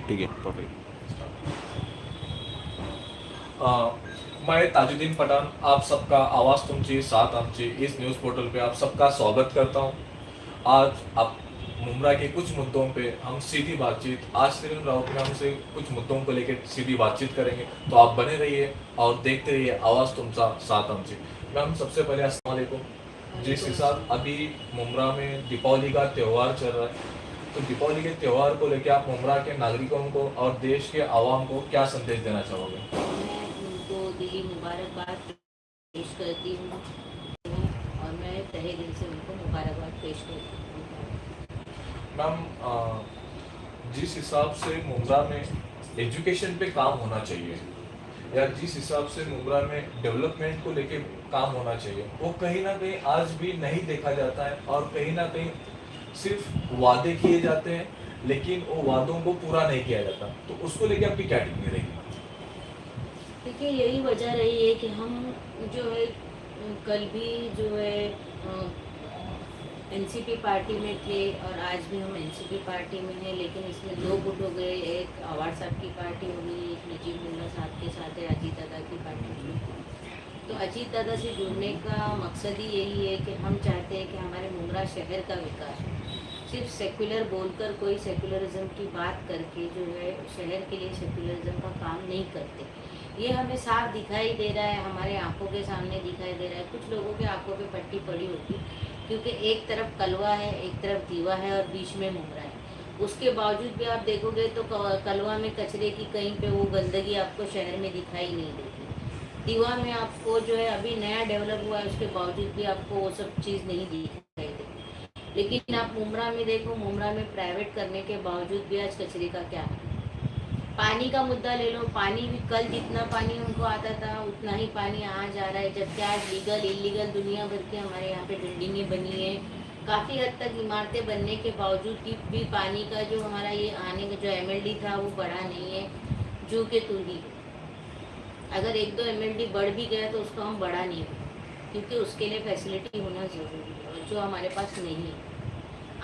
ठीक है परफेक्ट। मैं ताजुद्दीन पठान आप सबका आवाज़ तुमची साथ आमची इस न्यूज़ पोर्टल पे आप सबका स्वागत करता हूँ। आज आप मुमरा के कुछ मुद्दों पे हम सीधी बातचीत आज सिर्फ राउत में हमसे कुछ मुद्दों को लेकर सीधी बातचीत करेंगे, तो आप बने रहिए और देखते रहिए आवाज़ तुमचा साथ आमची। मैम सबसे पहले अस्सलाम वालेकुम। जिस हिसाब अभी मुमरा में दीपावली का त्यौहार चल रहा है, तो दीपावली के त्यौहार को लेकर आप मुमरा के नागरिकों को और देश के आवाम को क्या संदेश देना चाहोगे? मैं उनको दिली मुबारकबाद पेश करती हूँ और मैं तहे दिल से उनको मुबारकबाद पेश करती हूँ। मैम जिस हिसाब से मुमरा में एजुकेशन पे काम होना चाहिए या जिस हिसाब से मुमरा में डेवलपमेंट को लेके काम होना चाहिए, वो कहीं ना कहीं आज भी नहीं देखा जाता है और कहीं ना कहीं सिर्फ वादे किए जाते हैं, लेकिन वो वादों को पूरा नहीं किया जाता। तो उसको लेके आपकी क्या टिप्पणी रहेगी? देखिए यही वजह रही है कि हम जो है कल भी जो है एनसीपी पार्टी में थे और आज भी हम एनसीपी पार्टी में हैं, लेकिन इसमें दो गुट हो गए। एक आवार साहब की पार्टी हो गई, एक नजीब मुल्ला साहब के साथ है अजीत दादा की पार्टी हो गई। तो अजीत दादा से जुड़ने का मकसद ही यही है कि हम चाहते हैं कि हमारे मुमरा शहर का विकास हो। सिर्फ सेकुलर बोलकर कोई सेकुलरिज्म की बात करके जो है शहर के लिए सेकुलरिज्म का काम नहीं करते। ये हमें साफ दिखाई दे रहा है, हमारे आंखों के सामने दिखाई दे रहा है। कुछ लोगों के आंखों पे पट्टी पड़ी होगी क्योंकि एक तरफ कलवा है, एक तरफ दीवा है और बीच में मुमरा है। उसके बावजूद भी आप देखोगे तो कलवा में कचरे की कहीं पे वो गंदगी आपको शहर में दिखाई नहीं देगी। दीवा में आपको जो है अभी नया डेवलप हुआ है, उसके बावजूद भी आपको वो सब चीज़ नहीं दिखाई देगी। लेकिन आप मुमरा में देखो, मुमरा में प्राइवेट करने के बावजूद भी आज कचरे का क्या है। पानी का मुद्दा ले लो, पानी भी कल जितना पानी उनको आता था उतना ही पानी आज आ रहा है, जबकि आज लीगल इलीगल दुनिया भर के हमारे यहाँ पे बिल्डिंगें बनी है। काफ़ी हद तक इमारतें बनने के बावजूद भी पानी का जो हमारा ये आने का जो एमएलडी था वो बढ़ा नहीं है, जू के तू ही। अगर एक दो एमएलडी बढ़ भी गया तो उसको हम बढ़ा नहीं, क्योंकि उसके लिए फैसिलिटी होना ज़रूरी है और जो हमारे पास नहीं है।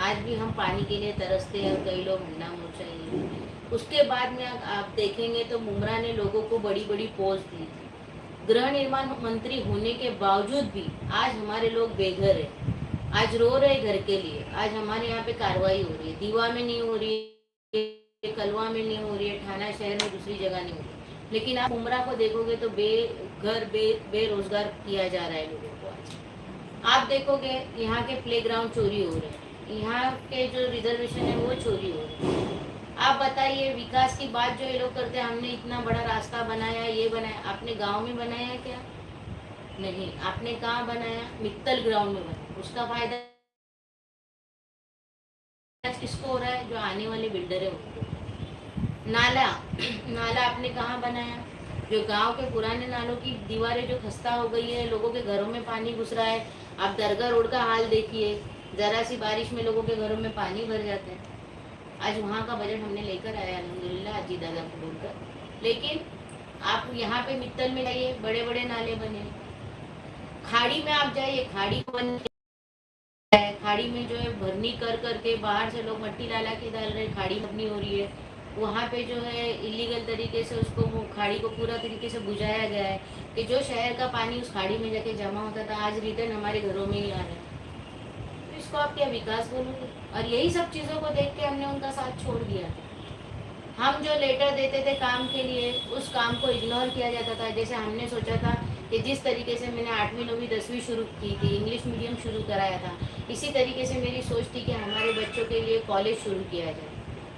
आज भी हम पानी के लिए तरसते हैं और कई लोग हंडा मोर्चा चाहिए। उसके बाद में आप देखेंगे तो मुमरा ने लोगों को बड़ी बड़ी पोस्ट दी थी। गृह निर्माण मंत्री होने के बावजूद भी आज हमारे लोग बेघर है, आज रो रहे घर के लिए। आज हमारे यहाँ पे कार्रवाई हो रही है, दीवा में नहीं हो रही है, कलवा में नहीं हो रही है, थाना शहर में दूसरी जगह नहीं हो रही। लेकिन आप मुमरा को देखोगे तो बेरोजगार किया जा रहा है लोगों को। आज आप देखोगे यहाँ के प्लेग्राउंड चोरी हो रहे हैं, यहाँ के जो रिजर्वेशन है वो चोरी हो रहे हैं। आप बताइए, विकास की बात जो ये लोग करते हैं, हमने इतना बड़ा रास्ता बनाया, ये बनाया, आपने गांव में बनाया है क्या? नहीं। आपने कहाँ बनाया? मित्तल ग्राउंड में बनाया। उसका फायदा किसको हो रहा है? जो आने वाले बिल्डर है उनको। नाला नाला आपने कहाँ बनाया? जो गांव के पुराने नालों की दीवारें जो खस्ता हो गई है, लोगों के घरों में पानी घुस रहा है। आप दरगाह रोड का हाल देखिए, जरा सी बारिश में लोगों के घरों में पानी भर जाते हैं। आज वहाँ का बजट हमने लेकर आया अल्हम्दुलिल्लाह अजीत दादा को बोलकर। लेकिन आप यहाँ पे मित्तल में जाइए, बड़े बड़े नाले बने। खाड़ी में आप जाइए, खाड़ी बन है, खाड़ी में जो है भरनी कर करके बाहर से लोग मट्टी लाला के डाल रहे, खाड़ी भरनी हो रही है। वहाँ पे जो है इलीगल तरीके से उसको खाड़ी को पूरा तरीके से बुझाया गया है कि जो शहर का पानी उस खाड़ी में जाके जमा होता था, आज रिटर्न हमारे घरों में ही आ रहा है। तो इसको आप क्या विकास बोलोगे? और यही सब चीज़ों को देख के हमने उनका साथ छोड़ दिया। हम जो लेटर देते थे काम के लिए, उस काम को इग्नोर किया जाता था। जैसे हमने सोचा था कि जिस तरीके से मैंने 8वीं 9वीं 10वीं शुरू की थी, इंग्लिश मीडियम शुरू कराया था, इसी तरीके से मेरी सोच थी कि हमारे बच्चों के लिए कॉलेज शुरू किया जाए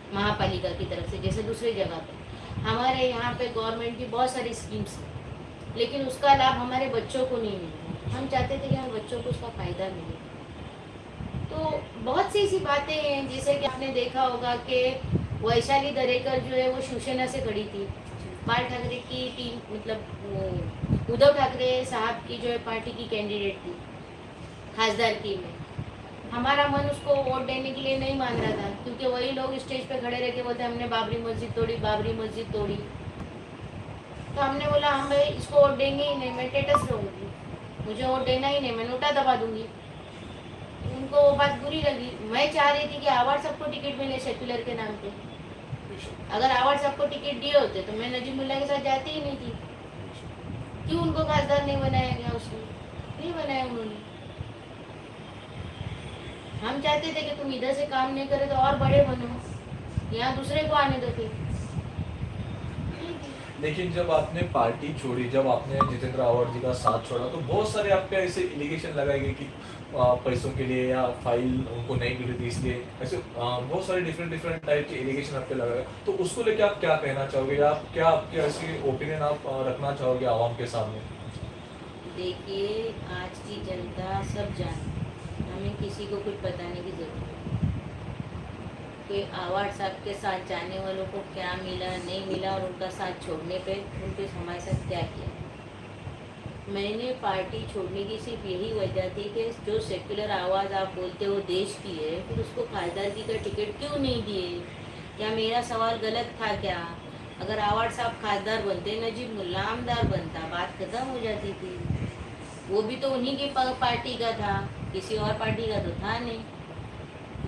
महापालिका की तरफ से, जैसे दूसरी जगह पे। हमारे यहाँ पे गवर्नमेंट की बहुत सारी स्कीम्स हैं, लेकिन उसका लाभ हमारे बच्चों को नहीं मिला। हम चाहते थे कि हमारे बच्चों को उसका फ़ायदा मिले। तो बहुत सी ऐसी बातें हैं, जैसे कि आपने देखा होगा कि वैशाली दरेकर जो है वो शिवसेना से खड़ी थी। बाल ठाकरे की टीम, मतलब उद्धव ठाकरे साहब की जो है पार्टी की कैंडिडेट थी खासदारकी में। हमारा मन उसको वोट देने के लिए नहीं मान रहा था, क्योंकि वही लोग स्टेज पे खड़े रह के बोलते हमने बाबरी मस्जिद तोड़ी, बाबरी मस्जिद तोड़ी। तो हमने बोला हम भाई इसको वोट देंगे ही नहीं, मैं टेटस रहूँगी, मुझे वोट देना ही नहीं, मैं नोटा दबा दूंगी। उनको वो बात बुरी लगी। मैं चाह रही थी कि आवार सबको टिकट मिले सेक्युलर के नाम पे, बेशक। अगर आवाज सबको टिकट दिए होते तो मैं नजीमुल्ला के साथ जाती ही नहीं थी। क्यों उनको खासदार नहीं बनाया गया? उसने नहीं बनाया उन्होंने। हम चाहते थे कि तुम इधर से काम नहीं करे तो और बड़े बनो, यहाँ दूसरे को आने दो फिर। लेकिन जब आपने पार्टी छोड़ी, जब आपने जितेंद्र आवाड जी का साथ छोड़ा, तो बहुत सारे आप पे ऐसे एलिगेशन लगाए गए कि पैसों के लिए या फाइल उनको नहीं मिली थी इसलिए, ऐसे बहुत सारे डिफरेंट टाइप के एलिगेशन आप पे लगाए। तो उसको लेके आप क्या कहना चाहोगे, या आप क्या आपके ऐसी ओपिनियन आप रखना चाहोगे आवाम के सामने? देखिए, आज की जनता सब जानती, हमें किसी को कुछ बताने की जरूरत नहीं। कि आवाड साहब के साथ जाने वालों को क्या मिला नहीं मिला, और उनका साथ छोड़ने पे उनके हमारे साथ क्या किया। मैंने पार्टी छोड़ने की सिर्फ यही वजह थी कि जो सेक्युलर आवाज़ आप बोलते हो देश की है, फिर उसको खासदारगी का टिकट क्यों नहीं दिए? क्या मेरा सवाल गलत था क्या? अगर आवाड साहब खासदार बनते, नजीब मुल्ला आमदार बनता, बात खत्म हो जाती थी। वो भी तो उन्हीं की पार्टी का था, किसी और पार्टी का तो था नहीं।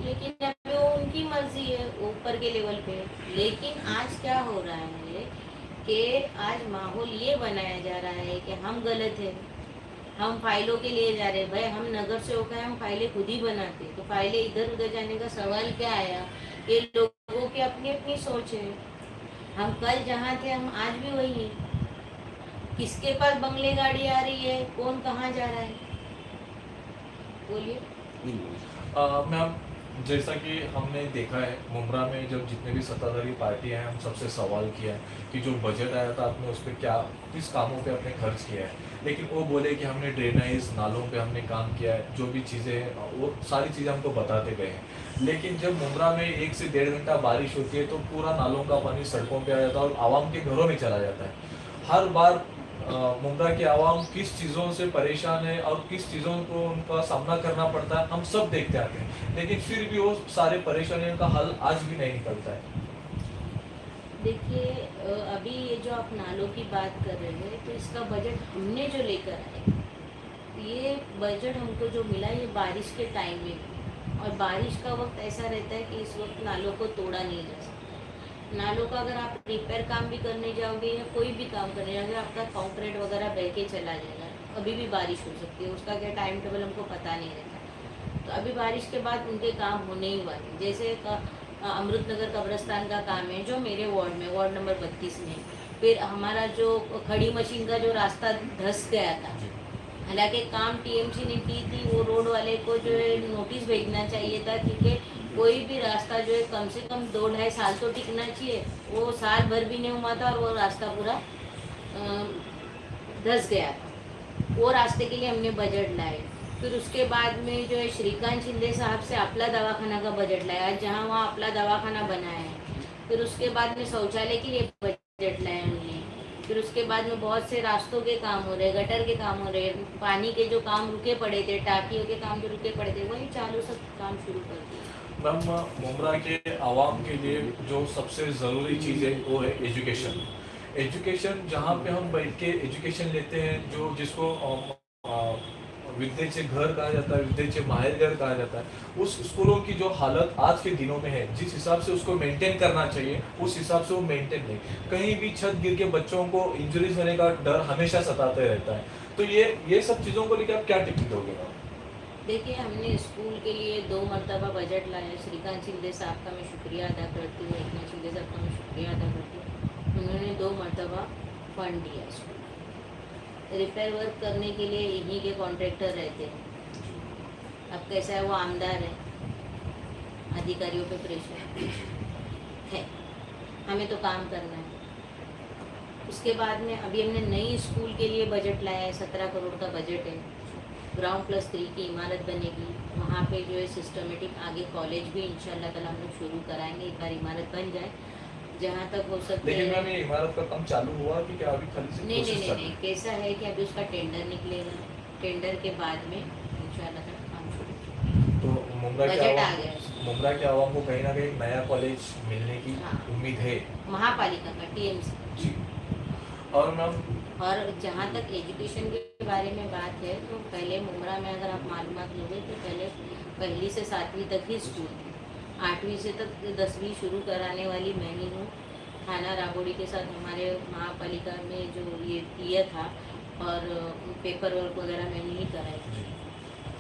लेकिन अब वो उनकी मर्जी है ऊपर के लेवल पे। लेकिन आज क्या हो रहा है कि आज माहौल ये बनाया जा रहा है कि हम गलत है, हम फाइलों के लिए जा रहे हैं। भाई हम नगर से होकर हम फाइलें खुद ही बनाते, तो फाइलें इधर उधर जाने का सवाल क्या आया? ये लोगों की अपनी अपनी सोच है। हम कल जहाँ थे हम आज भी वही हैं। किसके पास बंगले गाड़ी आ रही है, कौन कहाँ जा रहा है, बोलिए। मैम, जैसा कि हमने देखा है मुमरा में जब जितने भी सत्ताधारी पार्टियां हैं, हम सबसे सवाल किया है कि जो बजट आया था आपने उस पर क्या, किस कामों पे आपने खर्च किया है। लेकिन वो बोले कि हमने ड्रेनेज नालों पे हमने काम किया है, जो भी चीज़ें हैं वो सारी चीज़ें हमको बताते गए हैं। लेकिन जब मुमरा में 1 से 1.5 घंटा बारिश होती है तो पूरा नालों का पानी सड़कों पे आ जाता है और आवाम के घरों में चला जाता है। हर बार मुमरा के आवाम किस चीज़ों से परेशान है और किस चीज़ों को उनका सामना करना पड़ता है हम सब देखते आते हैं, लेकिन फिर भी वो सारे परेशानियों का हल आज भी नहीं निकलता है। देखिए, अभी ये जो आप नालों की बात कर रहे हैं, तो इसका बजट हमने जो लेकर आए, ये बजट हमको जो मिला ये बारिश के टाइम में, और बारिश का वक्त ऐसा रहता है कि इस वक्त नालों को तोड़ा नहीं जा सकता। नालों का अगर आप रिपेयर काम भी करने जाओगे या कोई भी काम करने जाओगे, आपका कॉन्क्रीट वगैरह बह के चला जाएगा। अभी भी बारिश हो सकती है, उसका क्या टाइम टेबल हमको पता नहीं रहता। तो अभी बारिश के बाद उनके काम होने ही वाले, जैसे अमृतनगर कब्रस्तान का काम है जो मेरे वार्ड में, वार्ड नंबर 32 में। फिर हमारा जो खड़ी मशीन का जो रास्ता धंस गया था, हालांकि काम टीएमसी ने की थी, वो रोड वाले को जो है नोटिस भेजना चाहिए था, क्योंकि कोई भी रास्ता जो है कम से कम 2-2.5 साल तो टिकना चाहिए। वो साल भर भी नहीं हुआ था और वो रास्ता पूरा धंस गया था। वो रास्ते के लिए हमने बजट लाए। फिर उसके बाद में जो है श्रीकांत शिंदे साहब से अपला दवाखाना का बजट लाया, जहाँ वहाँ अपला दवाखाना बनाया है। फिर उसके बाद में शौचालय के लिए बजट लाया हमने। फिर उसके बाद में बहुत से रास्तों के काम हो रहे, गटर के काम हो रहे, पानी के जो काम रुके पड़े थे, टाकियों के काम जो रुके पड़े थे, वही चालू सब काम शुरू कर दिए। मैम, मुमरा के आवाम के लिए जो सबसे ज़रूरी चीज़ है वो है एजुकेशन। एजुकेशन जहाँ पे हम बैठ के एजुकेशन लेते हैं, जो जिसको विद्येचे घर कहा जाता है, विद्येचे माहेर घर कहा जाता है, उस स्कूलों की जो हालत आज के दिनों में है, जिस हिसाब से उसको मेंटेन करना चाहिए उस हिसाब से वो मेंटेन नहीं। कहीं भी छत गिर के बच्चों को इंजरीज होने का डर हमेशा सताते रहता है। तो ये सब चीज़ों को लेकर आप क्या टिप्पणी दोगे मैम? देखिए, हमने स्कूल के लिए 2 मरतबा बजट लाया। श्रीकांत शिंदे साहब का मैं शुक्रिया अदा करती हूँ, एकनाथ शिंदे साहब का मैं शुक्रिया अदा करती हूँ। उन्होंने 2 मरतबा फंड दिया स्कूल। रिपेयर वर्क करने के लिए इन्हीं के कॉन्ट्रैक्टर रहते हैं। अब कैसा है, वो आमदार है, अधिकारियों पे प्रेशर है, हमें तो काम करना है। उसके बाद में अभी हमने नई स्कूल के लिए बजट लाया है, 17 करोड़ का बजट है। ग्राउंड +3 की इमारत बनेगी, वहाँ पे जो है सिस्टमेटिक आगे कॉलेज भी इंशाल्लाह ताला हम लोग शुरू कराएंगे। एक बार इमारत बन जाए, जहाँ तक हो सकता है। लेकिन मैम, ये इमारत का काम चालू हुआ कि क्या अभी खाली से नहीं प्रोसेस नहीं चल नहीं, रहा है? कैसा है कि अभी उसका टेंडर निकलेगा, टेंडर के बाद में इंशाल्लाह ताला काम शुरू। तो मुमरा के बजट आ आवाम, गया। मुमरा के आवाम को कहीं ना कहीं नया कॉलेज मिलने की हाँ। उम्मीद है। महापालिका का टीएमसी। जी। और मैम, और जहाँ तक एजुकेशन के बारे में बात है, तो पहले मुमरा में अगर आप मालूमात लोगे तो पहले 1ली से 7वीं तक ही स्कूल थे। 8वीं से तक 10वीं शुरू कराने वाली मैं ही हूँ। थाना राबोड़ी के साथ हमारे महापालिका में जो ये किया था, और पेपर वर्क वगैरह मैंने ही कराए थे।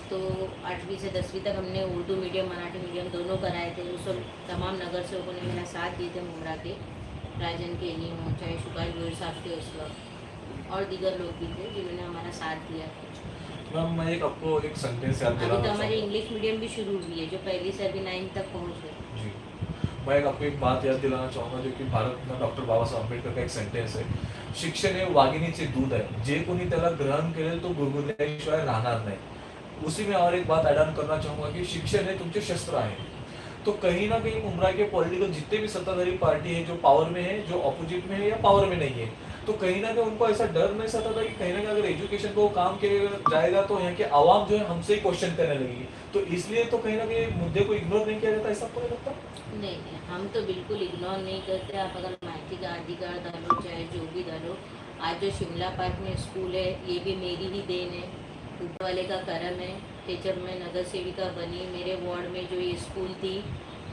तो 8वीं से 10वीं तक हमने उर्दू मीडियम मराठी मीडियम दोनों कराए थे। उस वक्त तमाम नगर सेवकों ने मेरा साथ दिए थे, मुमरा के राजन के नहीं हो, चाहे सुभाष गोयल साहब थे उस वक्त, और दीगर लोग भी थे जिन्होंने हमारा साथ दिया था। मैम मैं एक आपको एक सेंटेंस याद अभी दिलाना तो हमारी चाहूँगा। इंग्लिश मीडियम भी शुरू हुई है जो पहली से अभी 9 तक पहुँच गई। जी, मैं एक आपको एक बात याद दिलाना चाहूँगा जो की भारत डॉक्टर बाबासाहेब आंबेडकर का एक सेंटेन्स आहे, शिक्षण हे वाघिणीचे दूध आहे, जे कोणी त्याला ग्रहण करेल तो गुरगुरल्याशिवाय राहणार नाही। उसी में और एक बात ऐड ऑन करना चाहूँगा कि शिक्षण है तुमचे शस्त्र आहे। तो कहीं ना कहीं मुमरा के पॉलिटिकल जितने भी सत्ताधारी पार्टी है, जो पावर में है, जो अपोजिट में है या पावर में नहीं है, तो कहीं ना कहीं उनको ऐसा डर नहीं सताता कि कहीं ना कहीं अगर एजुकेशन को काम किया जाएगा तो यहाँ के आवाम जो है हमसे ही क्वेश्चन करने लगेगी, तो इसलिए तो कहीं ना कहीं मुद्दे को इग्नोर नहीं किया जाता, ऐसा आपको नहीं लगता? नहीं नहीं, हम तो बिल्कुल इग्नोर नहीं करते। आप अगर माहिती का अधिकार डालो चाहे जो भी डालो, आज जो शिमला पार्क में स्कूल है ये भी मेरी ही देन है, ऊपर वाले का करम है कि जब मैं नगर सेविका बनी, मेरे वार्ड में जो ये स्कूल थी,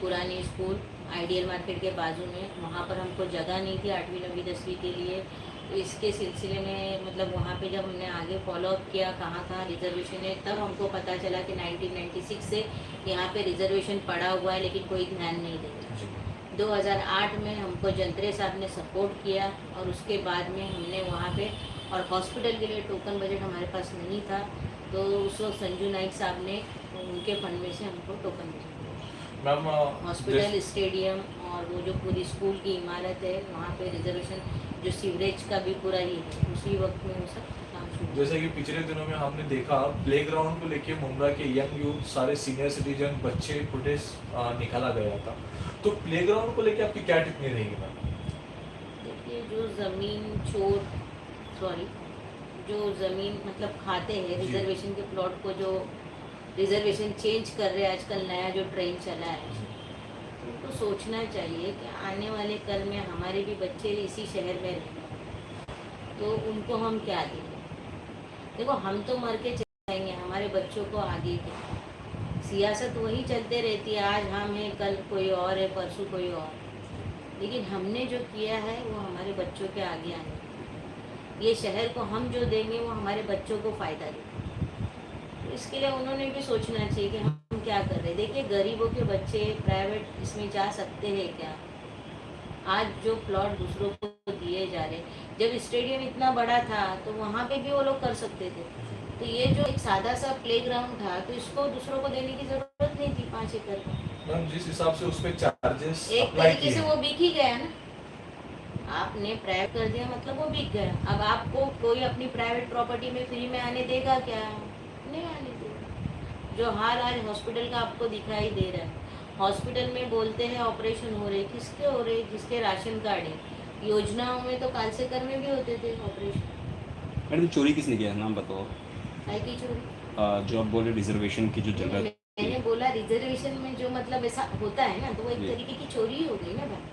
पुरानी स्कूल आइडियल मार्केट के बाजू में, वहाँ पर हमको जगह नहीं थी 8वीं 9वीं 10वीं के लिए। तो इसके सिलसिले में मतलब वहाँ पे जब हमने आगे फॉलोअप किया कहाँ कहाँ रिजर्वेशन है, तब हमको पता चला कि 1996 से यहाँ पे रिजर्वेशन पड़ा हुआ है लेकिन कोई ध्यान नहीं दे रहा। 2008 में हमको जंत्रे साहब ने सपोर्ट किया और उसके बाद में हमने वहाँ पे, और हॉस्पिटल के लिए टोकन बजट हमारे पास नहीं था, तो उस वक्त संजू नाइक साहब ने उनके फंड में से हमको टोकन भेजा। मैम हॉस्पिटल, स्टेडियम और वो जो पूरी स्कूल की इमारत है वहाँ पे रिजर्वेशन, जो सीवरेज का भी पूरा ही है, उसी वक्त में वो सब काम शुरू। जैसे कि पिछले दिनों में हमने देखा प्लेग्राउंड को लेके मुमरा के यंग यूथ, सारे सीनियर सिटीजन, बच्चे प्रोटेस्ट निकाला गया था, तो प्लेग्राउंड को लेके आपकी क्या टिप्पणी रहेगी मैम? देखिए, जो ज़मीन चोर, सॉरी, जो ज़मीन मतलब खाते हैं जी। रिजर्वेशन के प्लॉट को, जो रिजर्वेशन चेंज कर रहे हैं आजकल नया जो ट्रेंड चला है, तो उनको सोचना चाहिए कि आने वाले कल में हमारे भी बच्चे इसी शहर में रहेंगे, तो उनको हम क्या देंगे। देखो, हम तो मर के चले जाएंगे, हमारे बच्चों को आगे क्या। सियासत वही चलते रहती है, आज हम हैं, कल कोई और है, परसों कोई और, लेकिन हमने जो किया है वो हमारे बच्चों के आगे आने, ये शहर को हम जो देंगे वो हमारे बच्चों को फ़ायदा देगा। तो इसके लिए उन्होंने भी सोचना चाहिए कि हम क्या कर रहे हैं। देखिए, गरीबों के बच्चे प्राइवेट इसमें जा सकते हैं क्या? आज जो प्लॉट दूसरों को दिए जा रहे, जब स्टेडियम इतना बड़ा था तो वहाँ पे भी वो लोग कर सकते थे। तो ये जो एक सादा सा प्लेग्राउंड था, तो इसको दूसरों को देने की ज़रूरत नहीं थी 5 एकड़ का। मैम जिस हिसाब से उस पे चार्जेस एक अप्लाई तरीके से किए, वो बिक ही गया ना, आपने प्राइवेट कर दिया मतलब वो बिक गया। अब आपको कोई अपनी प्राइवेट प्रॉपर्टी में फ्री में आने देगा क्या? नहीं आने देगा। जो हाल आज हॉस्पिटल का आपको दिखाई दे रहा है, हॉस्पिटल में बोलते हैं ऑपरेशन हो रहे, किसके हो रहे? जिसके राशन कार्ड है। योजनाओं में तो कालसेकर में भी होते थे ऑपरेशन। मैडम चोरी किसने किया, नाम बताओ। काय की चोरी? जो आप बोले रिजर्वेशन की जो जगह मैंने बोला रिजर्वेशन में जो मतलब ऐसा होता है ना, तो वो एक जी। तरीके की चोरी ही हो गई ना भाई।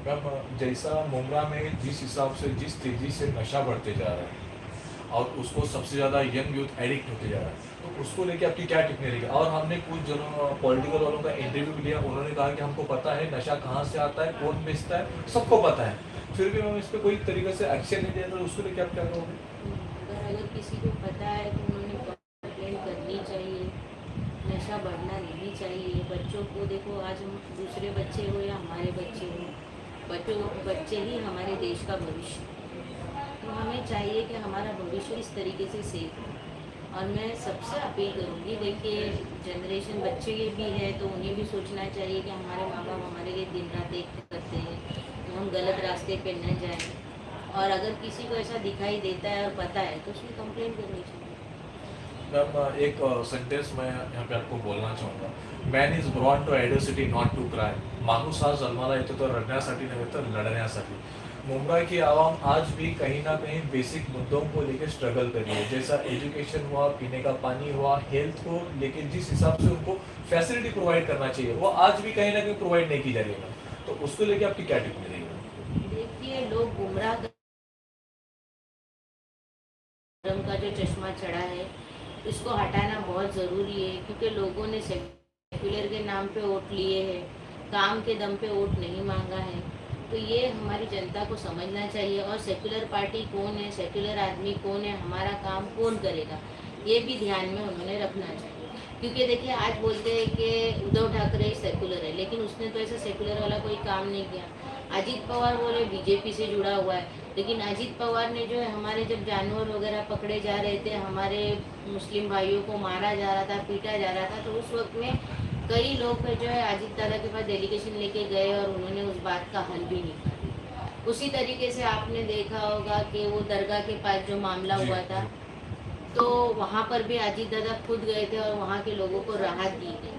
मैम जैसा मुमरा में जिस हिसाब से जिस तेजी से नशा बढ़ते जा रहा है और उसको सबसे ज़्यादा यंग यूथ एडिक्ट होते जा रहा है, तो उसको लेके आपकी क्या टिप्पणी रहेगी? और हमने कुछ जनों पॉलिटिकल वालों का इंटरव्यू लिया, उन्होंने कहा कि हमको पता है नशा कहाँ से आता है, कौन बेचता है, सबको पता है, फिर भी हम इस पर कोई तरीके से एक्शन नहीं लिया, तो उसको लेके आप क्या कहोगे? अगर किसी को पता है तो उन्होंने कंप्लेंट करनी चाहिए। नशा बढ़ना नहीं चाहिए। बच्चों को देखो, आज हम दूसरे बच्चे हो या हमारे बच्चे हो, बच्चे ही हमारे देश का भविष्य, तो हमें चाहिए कि हमारा भविष्य इस तरीके से सेफ हो। और मैं सबसे अपील करूँगी, देखिए जनरेशन बच्चे ये भी है तो उन्हें भी सोचना चाहिए कि हमारे माँ बाप हमारे लिए दिन रात एक करते हैं, तो हम गलत रास्ते पे न जाएं। और अगर किसी को ऐसा दिखाई देता है और पता है तो उसमें कंप्लेंट करनी चाहिए। मैम एक सेंटेंस मैं यहाँ पे आपको बोलना चाहूँगा, man is born to adversity not to cry. माणूस हा जन्माला येतो तो रडण्यासाठी नव्हे तर लढण्यासाठी। मुंबई की आवाम आज भी कहीं ना कहीं बेसिक मुद्दों को लेकर स्ट्रगल कर रही है, जैसा एजुकेशन हुआ, पीने का पानी हुआ, हेल्थ को लेकर जिस हिसाब से उनको फैसिलिटी प्रोवाइड करना चाहिए वो आज भी कहीं ना कहीं प्रोवाइड नहीं की जा रही है। तो उसको लेकर आपकी क्या टिप्पणी रहेगी? देखिए, लोग गुमराह धर्म का जो चश्मा चढ़ा है इसको हटाना बहुत ज़रूरी है, क्योंकि लोगों ने सेक्युलर के नाम पे वोट लिए हैं, काम के दम पे वोट नहीं मांगा है। तो ये हमारी जनता को समझना चाहिए। और सेक्युलर पार्टी कौन है, सेक्युलर आदमी कौन है, हमारा काम कौन करेगा, ये भी ध्यान में उन्होंने रखना चाहिए। क्योंकि देखिए आज बोलते हैं कि उद्धव ठाकरे सेक्युलर है, लेकिन उसने तो ऐसा सेक्युलर वाला कोई काम नहीं किया। अजीत पवार बोले बीजेपी से जुड़ा हुआ है, लेकिन अजीत पवार ने जो है हमारे जब जानवर वगैरह पकड़े जा रहे थे, हमारे मुस्लिम भाइयों को मारा जा रहा था, पीटा जा रहा था, तो उस वक्त में कई लोग जो है अजीत दादा के पास डेलीगेशन लेके गए और उन्होंने उस बात का हल भी निकाला। उसी तरीके से आपने देखा होगा कि वो दरगाह के पास जो मामला हुआ था, तो वहाँ पर भी अजीत दादा खुद गए थे और वहाँ के लोगों को राहत दी गई।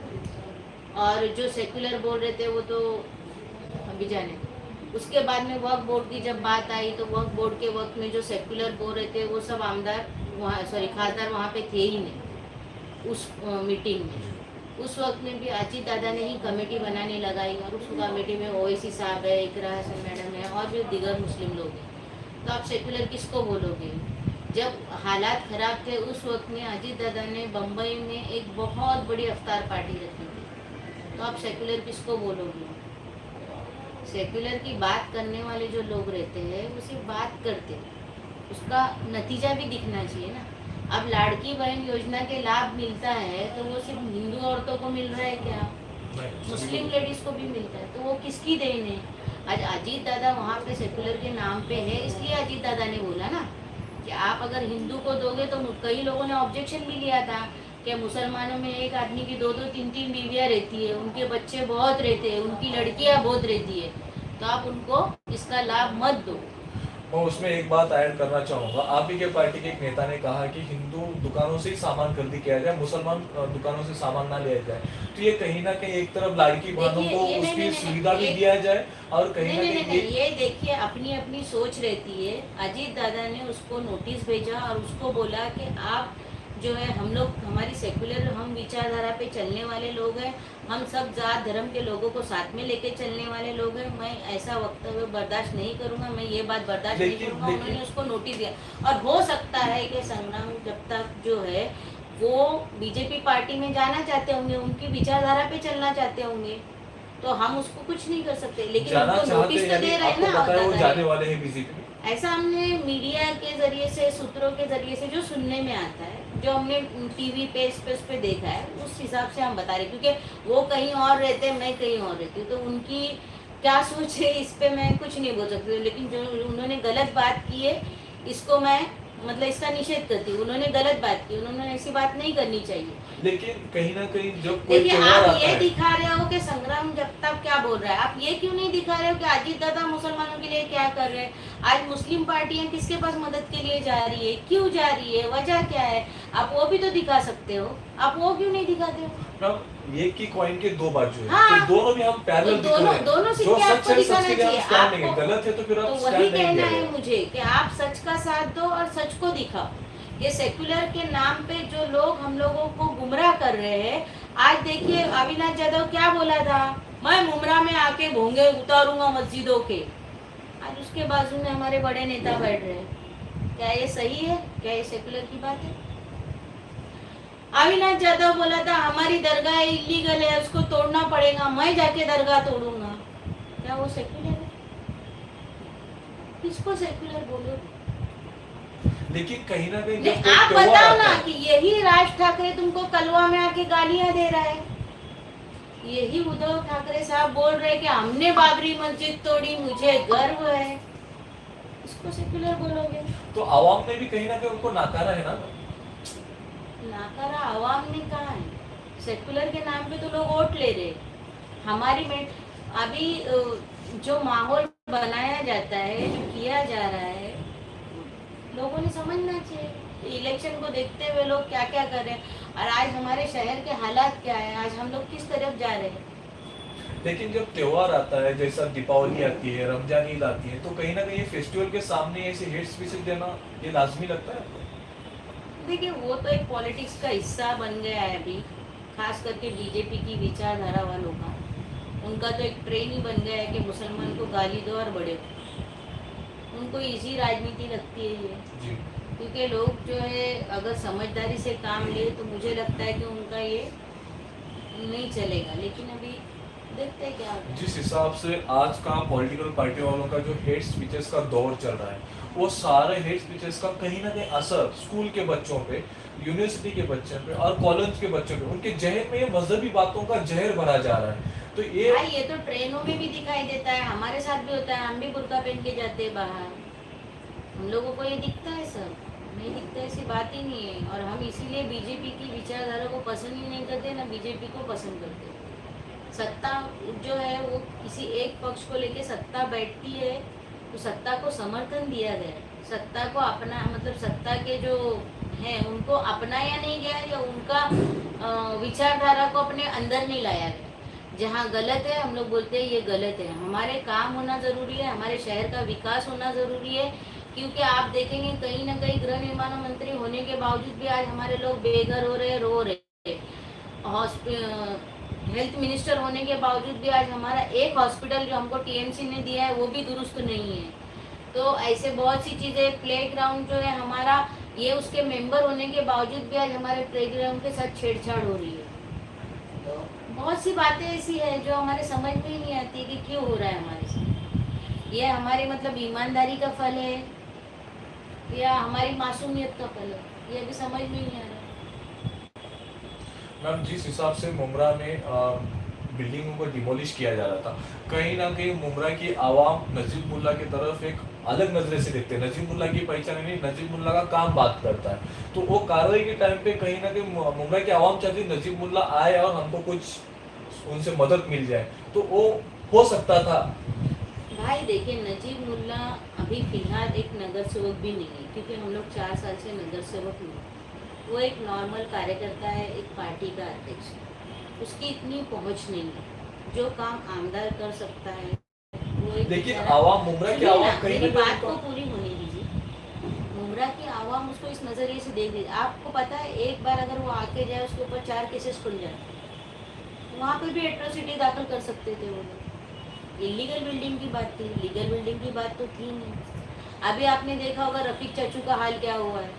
और जो सेक्युलर बोल रहे थे वो तो अभी जाने। उसके बाद में वक्फ बोर्ड की जब बात आई, तो वक्फ बोर्ड के वक्त में जो सेक्युलर बोल रहे थे वो सब आमदार वहाँ खासदार वहाँ पे थे ही नहीं उस मीटिंग में। उस वक्त में भी अजीत दादा ने ही कमेटी बनाने लगाई और उस कमेटी में ओवैसी साहब है, इकरा हसन मैडम है और जो दिगर मुस्लिम लोग हैं। तो आप सेक्युलर किसको बोलोगे? जब हालात खराब थे उस वक्त में अजीत दादा ने बम्बई में एक बहुत बड़ी अफ्तार पार्टी रखी थी, तो आप सेक्युलर किसको बोलोगे? सेक्युलर की बात करने वाले जो लोग रहते हैं वो सिर्फ बात करते हैं, उसका नतीजा भी दिखना चाहिए ना। अब लाड़की बहन योजना के लाभ मिलता है तो वो सिर्फ हिंदू औरतों को मिल रहा है क्या? मुस्लिम लेडीज को भी मिलता है, तो वो किसकी देन है? आज अजीत दादा वहाँ पे सेक्युलर के नाम पे है, इसलिए अजीत दादा ने बोला ना कि आप अगर हिंदू को दोगे, तो कई लोगों ने ऑब्जेक्शन भी लिया था कि मुसलमानों में एक आदमी की 2-2, 3-3 बीवियाँ रहती है, उनके बच्चे बहुत रहते हैं, उनकी लड़कियाँ बहुत रहती है, तो आप उनको इसका लाभ मत दो। मैं उसमें एक बात ऐड करना चाहूँगा। आप ही के पार्टी के एक नेता ने कहा कि हिंदू दुकानों से ही सामान खरीदी किया जाए, मुसलमान दुकानों से सामान ना लिया जाए। तो ये कहीं ना कहीं एक तरफ लाड़की बहनों को उसकी सुविधा भी दिया जाए और कहीं ना कहीं ये देखिए अपनी अपनी सोच रहती है। अजीत दादा ने उसको नोटिस भेजा और उसको बोला कि आप जो है हम लोग हमारी सेक्युलर हम विचारधारा पे चलने वाले लोग हैं, हम सब जात धर्म के लोगों को साथ में लेके चलने वाले लोग हैं, मैं ऐसा वक्तव्य बर्दाश्त नहीं करूंगा, मैं ये बात बर्दाश्त नहीं करूंगा। उन्होंने उसको नोटिस दिया और हो सकता है कि संग्राम जब तक जो है वो बीजेपी पार्टी में जाना चाहते होंगे, उनकी विचारधारा पे चलना चाहते होंगे, तो हम उसको कुछ नहीं कर सकते, लेकिन उनको नोटिस तो दे रहे हैं ना। जाने वाले हैं बीजेपी, ऐसा हमने मीडिया के जरिए से, सूत्रों के जरिए से जो सुनने में आता है, जो हमने टीवी पे इस पे देखा है, उस हिसाब से हम बता रहे, क्योंकि वो कहीं और रहते हैं, मैं कहीं और रहती हूँ, तो उनकी क्या सोच है इस पे मैं कुछ नहीं बोल सकती हूँ। लेकिन जो उन्होंने गलत बात की है, इसको मैं मतलब इसका निषेध करती हूँ। उन्होंने गलत बात की, उन्होंने ऐसी बात नहीं करनी चाहिए। लेकिन कहीं ना कहीं जब कोई देखिए आप ये दिखा रहे हो कि संग्राम जगताप क्या बोल रहा है, आप ये क्यों नहीं दिखा रहे हो कि अजीत दादा मुसलमानों के लिए क्या कर रहे हैं? आज मुस्लिम पार्टियां किसके पास मदद के लिए जा रही है, क्यों जा रही है, वजह क्या है? आप वो भी तो दिखा सकते हो, आप वो क्यों नहीं दिखाते हो? ये की कॉइन के दो बाजू है, हाँ, तो दोनों भी हम पैरेलल दिखा रहे हैं। दोनों सिक्के आपको दिखाना चाहिए। आपको गलत है तो फिर आप तो वही कहना है मुझे कि आप सच का साथ दो और सच को दिखाओ। ये सेक्युलर के नाम पे जो लोग हम लोगों को गुमराह कर रहे हैं, आज देखिए अविनाश यादव क्या बोला था, मैं मुमरा में आके भोंगे उतारूंगा मस्जिदों के। आज उसके बाजू में हमारे बड़े नेता बैठ रहे हैं। क्या ये सही है? क्या ये सेक्युलर की बात है? अविनाश यादव बोला था हमारी दरगाह इलीगल है, उसको तोड़ना पड़ेगा, मैं जाके दरगाह तोड़ूंगा। क्या वो सेक्युलर है? किसको सेक्युलर बोलोगे? लेकिन कहीं ना कहीं आप बताओ ना कि यही राज ठाकरे तुमको कलवा में आके गालियां दे रहा है, यही उद्धव ठाकरे साहब बोल रहे कि हमने बाबरी मस्जिद तोड़ी, मुझे गर्व है, इसको सेक्युलर बोलोगे? तो आवाम ने भी कहीं ना कहीं उनको नाकारा है ना। नाकारा आवाम ने कहा है, सेक्युलर के नाम पे तो लोग वोट ले रहे। हमारी में अभी जो माहौल बनाया जाता है, जो किया जा रहा है, लोगों ने समझना चाहिए। इलेक्शन को देखते हुए लोग क्या क्या कर रहे हैं और आज हमारे शहर के हालात क्या है, आज हम लोग किस तरफ जा रहे हैं। लेकिन जब त्योहार आता है, जैसा दीपावली आती है, रमजान ईद आती है, तो कहीं ना कहीं फेस्टिवल के सामने ऐसे हेट स्पीच देना ये लाजमी लगता है। देखिए वो तो एक पॉलिटिक्स का हिस्सा बन गया है अभी, खास करके बीजेपी की विचारधारा वालों का। उनका तो एक ट्रेन ही बन गया है कि मुसलमान को गाली दो और बड़े। उनको इजी राजनीति लगती है ये, क्योंकि लोग जो है अगर समझदारी से काम ले तो मुझे लगता है कि उनका ये नहीं चलेगा, लेकिन अभी देखते हैं क्या होता है। जिस हिसाब से आज का पॉलिटिकल पार्टी वालों का जो हेट स्पीचेस का दौर चल रहा है, वो सारे हेट स्पीचेस का कहीं ना कहीं असर स्कूल के बच्चों पे, यूनिवर्सिटी के बच्चों पे और कॉलेज के बच्चों पे, उनके जहन में ये मजहबी बातों का जहर भरा जा रहा है। तो ये हाँ, ये तो ट्रेनों में भी दिखाई देता है, हमारे साथ भी होता है, हम भी बुर्का पहन के जाते हैं बाहर। हम लोगों को ये दिखता है, सब नहीं दिखता, ऐसी बात ही नहीं है। और हम इसीलिए बीजेपी की विचारधारा को पसंद ही नहीं करते, ना बीजेपी को पसंद करते। सत्ता जो है वो किसी एक पक्ष को लेके सत्ता बैठती है, तो सत्ता को समर्थन दिया गया, सत्ता को अपना मतलब सत्ता के जो हैं उनको अपनाया नहीं गया, या उनका विचारधारा को अपने अंदर नहीं लाया गया। जहाँ गलत है हम लोग बोलते हैं ये गलत है। हमारे काम होना ज़रूरी है, हमारे शहर का विकास होना ज़रूरी है, क्योंकि आप देखेंगे कहीं ना कहीं गृह निर्माण मंत्री होने के बावजूद भी आज हमारे लोग बेघर हो रहे, रो रहे। हेल्थ मिनिस्टर होने के बावजूद भी आज हमारा एक हॉस्पिटल जो हमको टीएमसी ने दिया है वो भी दुरुस्त नहीं है। तो ऐसे बहुत सी चीज़ें, प्ले ग्राउंड जो है हमारा, ये उसके मेंबर होने के बावजूद भी आज हमारे प्ले ग्राउंड के साथ छेड़छाड़ हो रही है। तो बहुत सी बातें ऐसी है जो हमारे समझ में ही नहीं आती कि क्यों हो रहा है हमारे साथ। ये हमारे मतलब ईमानदारी का फल है या हमारी मासूमियत का फल है, ये अभी समझ में नहीं आ रहा है। मैम, जिस हिसाब से मुमरा में बिल्डिंगों को डिमोलिश किया जा रहा था, कहीं ना कहीं मुमरा की आवाम नजीब मुल्ला की तरफ एक अलग नजरे से देखते हैं। नजीब मुल्ला की पहचान नहीं, नजीब मुल्ला का काम बात करता है। तो वो कार्रवाई के टाइम पे कहीं ना कहीं मुमरा की आवाम चाहती है नजीब मुल्ला आए और हमको कुछ उनसे मदद मिल जाए, तो वो हो सकता था। भाई देखिए, नजीब मुल्ला अभी फिलहाल एक नगर सेवक भी नहीं है, क्योंकि हम लोग 4 साल से नगर सेवक नहीं। वो एक नॉर्मल कार्यकर्ता है, एक पार्टी का अध्यक्ष। उसकी इतनी पहुंच नहीं है, जो काम आमदार कर सकता है वो एक। लेकिन आवाम, मुमरा की आवाम कहीं मेरी ना बात को कहीं पूरी होने दीजिए। मुमरा की आवाम उसको इस नज़रिए से देख रही। आपको पता है, एक बार अगर वो आके जाए उसके ऊपर 4 केसेस खुल जाए, वहाँ पे भी एट्रोसिटी दाखिल कर सकते थे वो लोग। इलीगल बिल्डिंग की बात थी, लीगल बिल्डिंग की बात तो थी नहीं। अभी आपने देखा होगा रफीक चाचू का हाल क्या हुआ है।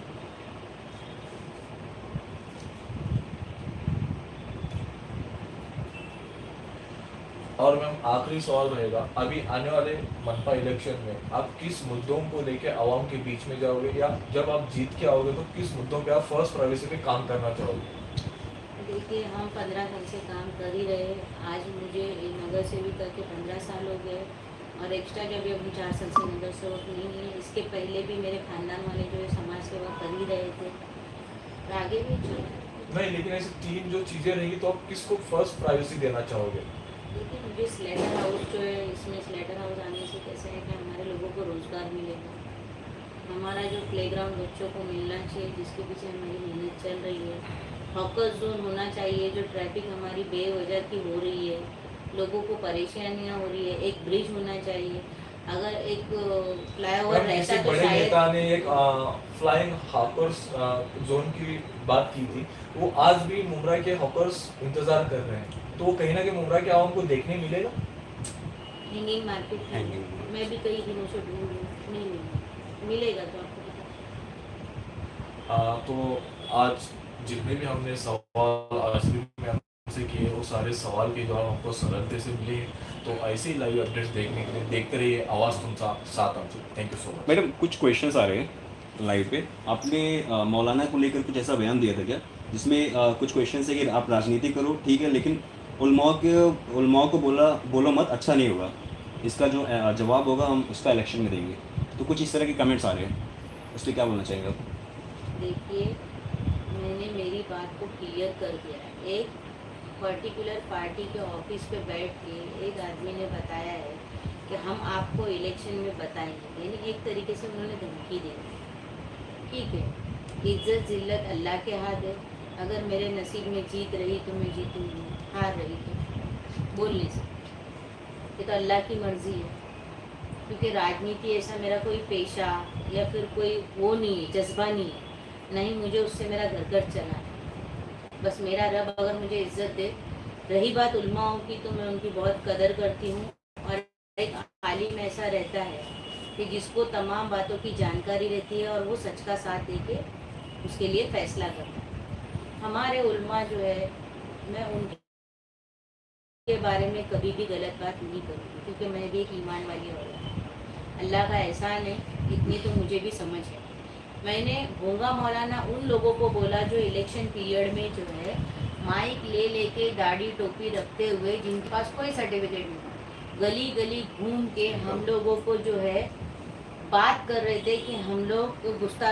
और मैम, आखिरी सवाल रहेगा, अभी आने वाले मनपा इलेक्शन में आप किस मुद्दों को लेके आवाम के बीच में जाओगे, या जब आप जीत के आओगे तो किस मुद्दों पे आप फर्स्ट प्राइवेसी पे काम करना चाहोगे? देखिए, हम 15 साल से काम कर ही रहे। आज मुझे नगर सेविका के 15 साल हो गए, और एक्स्ट्रा जब हम 4 साल से नगर सेवक नहीं है। इसके पहले भी मेरे खानदान वाले जो है समाज सेवा कर ही रहे थे, और आगे भी नहीं, लेकिन ऐसी 3 जो चीजें रहेगी तो आप किसको फर्स्ट प्राइवेसी देना चाहोगे? देखिए, मुझे स्लेटर हाउस जो है, इसमें स्लेटर हाउस आने से कैसे है कि हमारे लोगों को रोज़गार मिलेगा। हमारा जो प्लेग्राउंड बच्चों को मिलना चाहिए, जिसके पीछे हमारी मेहनत चल रही है। हॉकर जोन होना चाहिए, जो ट्रैफिक हमारी बेवजह की हो रही है, लोगों को परेशानियाँ हो रही है। एक ब्रिज होना चाहिए। अगर एक फ्लाईओवर रहता तो बड़े शायद। नेता ने एक फ्लाइंग हॉकर्स जोन की बात की थी, वो आज भी मुमरा के हॉकर्स इंतजार कर रहे हैं, तो वो कहीं ना कहीं मुमरा के आवाम को देखने मिलेगा। हैंगिंग मार्केट Hanging मैं भी कई दिनों से ढूंढ रही हूँ, नहीं मिलेगा तो आपको पता। तो आज जितने भी हमने सवाल आसिफ मैम से किए, वो सारे सवाल के जवाब हमको सरलते से मिले। तो ऐसे ही लाइव अपडेट्स देखने के लिए देखते रहिए आवाज़ तुमसा साथ आमचे। Thank you so much. Madam, कुछ क्वेश्चंस आ रहे हैं लाइव पे। आपने मौलाना को लेकर कुछ ऐसा बयान दिया था क्या, जिसमें कुछ क्वेश्चन है कि आप राजनीति करो ठीक है, लेकिन उलमाओं को बोलो मत, अच्छा नहीं होगा। इसका जो जवाब होगा हम उसका इलेक्शन में देंगे। तो कुछ इस तरह के कमेंट्स आ रहे हैं, उस पर क्या बोलना चाहेंगे आप? देखिए, मैंने मेरी बात को क्लियर कर दिया है। एक पर्टिकुलर पार्टी के ऑफिस पे बैठ के एक आदमी ने बताया है कि हम आपको इलेक्शन में बताएंगे, यानी एक तरीके से उन्होंने धमकी दी। ठीक है, इज्जत जिल्लत अल्लाह के हाथ है। अगर मेरे नसीब में जीत रही तो मैं जीतूंगी, हार रही तो बोल नहीं सकती। ये तो अल्लाह की मर्ज़ी है, क्योंकि राजनीति ऐसा मेरा कोई पेशा या फिर कोई वो नहीं है, जज्बा नहीं है। नहीं, मुझे उससे मेरा घर चला है। बस मेरा रब अगर मुझे इज्जत दे। रही बात उलमाओं की, तो मैं उनकी बहुत कदर करती हूँ। और एक आलिम ऐसा रहता है कि जिसको तमाम बातों की जानकारी रहती है, और वो सच का साथ देके उसके लिए फ़ैसला करता है। हमारे उलमा जो है, मैं उनकी के बारे में कभी भी गलत बात नहीं करूँगी, क्योंकि मैं भी एक ईमान वाली औरत हूँ। अल्लाह का एहसान है, इतनी तो मुझे भी समझ है। मैंने गूंगा मौलाना उन लोगों को बोला जो इलेक्शन पीरियड में जो है माइक ले लेके दाढ़ी टोपी रखते हुए, जिनके पास कोई सर्टिफिकेट नहीं, गली गली घूम के हम लोगों को जो है बात कर रहे थे कि हम लोग गुस्ताखी